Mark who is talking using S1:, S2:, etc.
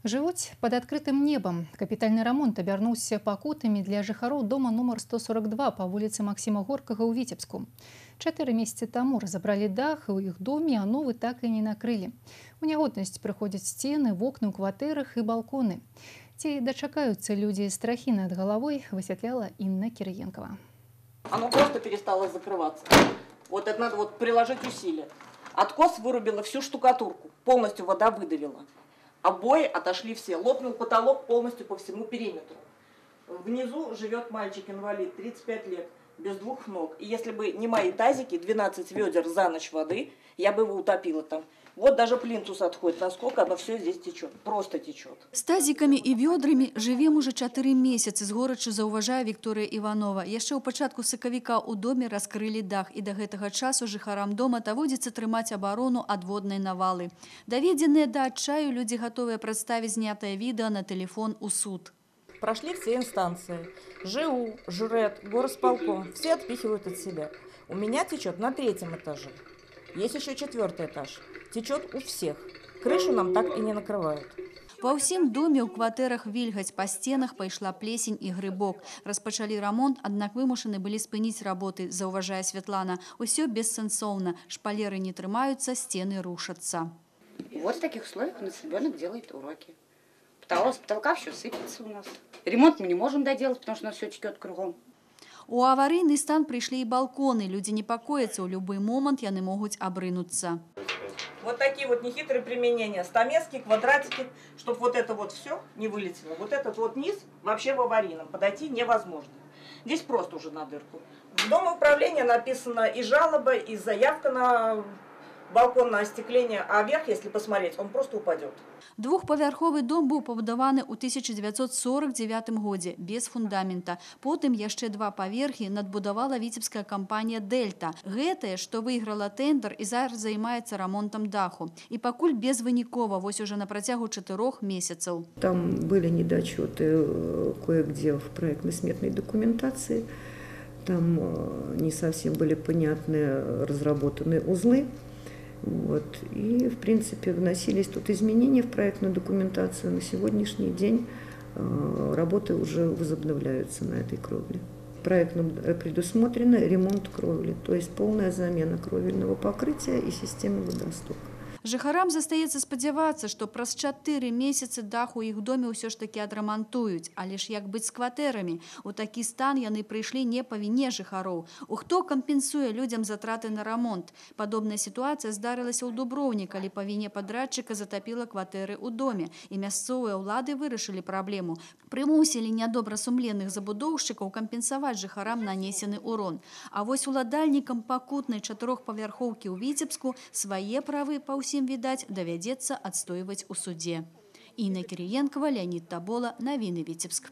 S1: Жывуць под открытым небом. Капітальны ремонт абярнуўся пакутамі для жыхароў дома нумар 142 по вуліцы Максима Горкага ў Віцебску. 4 месяцы таму разабралі дах у іх доме, а новы так і не накрылі. У нягоднасць прыходзяць сцены, вокны ў кватэрах і балконы. Ці дачакаюцца людзі страхі над головой, высвятляла Інна Кирыенкова.
S2: Оно просто перестало закрываться. Вот это надо приложить усилия. Откос вырубило всю штукатурку, полностью вода выдавила. Обои отошли все, лопнул потолок полностью по всему периметру. Внизу живет мальчик-инвалид, 35 лет, без 2 ног. И если бы не мои тазики, 12 ведер за ночь воды, я бы его утопила там. Вот даже плинтус отходит, насколько оно все здесь течет, просто течет.
S3: С тазиками и ведрами живем уже 4 месяцы, з горачу заўважае Вікторія Іванова. Яшчэ ў пачатку сакавіка ў доме раскрылі дах, і да гэтага часу жыхарам дома даводзіцца трымаць абарону ад воднай навалы. Даведзеныя да адчаю, людзі гатовыя прадставіць знятае відэа на телефон у суд.
S2: Прошли все инстанции. ЖУ, ЖРЭД, горосполком. Все отпихивают от себя. У меня течет на 3-м этаже. Есть еще 4-й этаж. Течет у всех. Крышу нам так и не накрывают.
S3: Ва ўсім доме ў кватэрах вільгаць, па сценах пайшла плесень і грыбок. Распачалі рамонт, аднак вымушаны былі спыніць работы, заўважае Святлана. Усё бессэнсоўна. Шпалеры не трымаюцца, стены рушацца.
S4: Вот в таких условиях у нас ребенок делает уроки. С потолка все сыпется у нас. Ремонт мы не можем доделать, потому что у нас все течет кругом.
S3: У аварийный стан пришли и балконы. Люди непокоятся, у любой момент яны могут обрынуться.
S2: Вот такие вот нехитрые применения. Стамески, квадратики, чтобы вот это вот все не вылетело. Вот этот вот низ вообще в аварийном. Подойти невозможно. Здесь просто уже на дырку. В Доме управления написано и жалоба, и заявка на балконное остекление, а вверх, если посмотреть, он просто упадет.
S3: Двухпавярховы дом быў пабудаваны ў 1949 годзе без фундамента. Потым яшчэ 2 паверхі надбудавала віцебская кампанія «Дельта». Гэтае, што выйграла тэндэр і зараз займаецца рамонтам даху. І пакуль безвынікова, вось уже на працягу 4 месяцаў.
S5: Там были недочеты кое-где в проектно-сметной документации. Там не совсем были понятны разработанные узлы. Вот. И, в принципе, вносились тут изменения в проектную документацию. На сегодняшний день работы уже возобновляются на этой кровле. Проектом предусмотрено ремонт кровли, то есть полная замена кровельного покрытия и системы водостока.
S3: Жыхарам застаецца спадзявацца, што праз 4 месяцы дах у іх доме ўсё ж такі адрамантуюць. Але ж як быць з кватэрамі? У такі стан яны прыйшлі не па віне жыхароў. Хто кампенсуе людзям затраты на рамонт? Падобная сітуацыя здарылася ў Дуброўні, калі па віне падрадчыка затапіла кватэры ў доме. І мясцовыя ўлады вырашылі праблему. Прымусілі нядобрасумленных забудоўшчыкаў кампенсаваць жыхарам нанесены ўрон. А вось уладальнікам пакутнай 4-павярхоўкі ў Віцебску свае правы па ўсім відаць, давядзецца адстойваць у суде. Інна Кирыенкова, Леонид Табола, навіны Віцебск.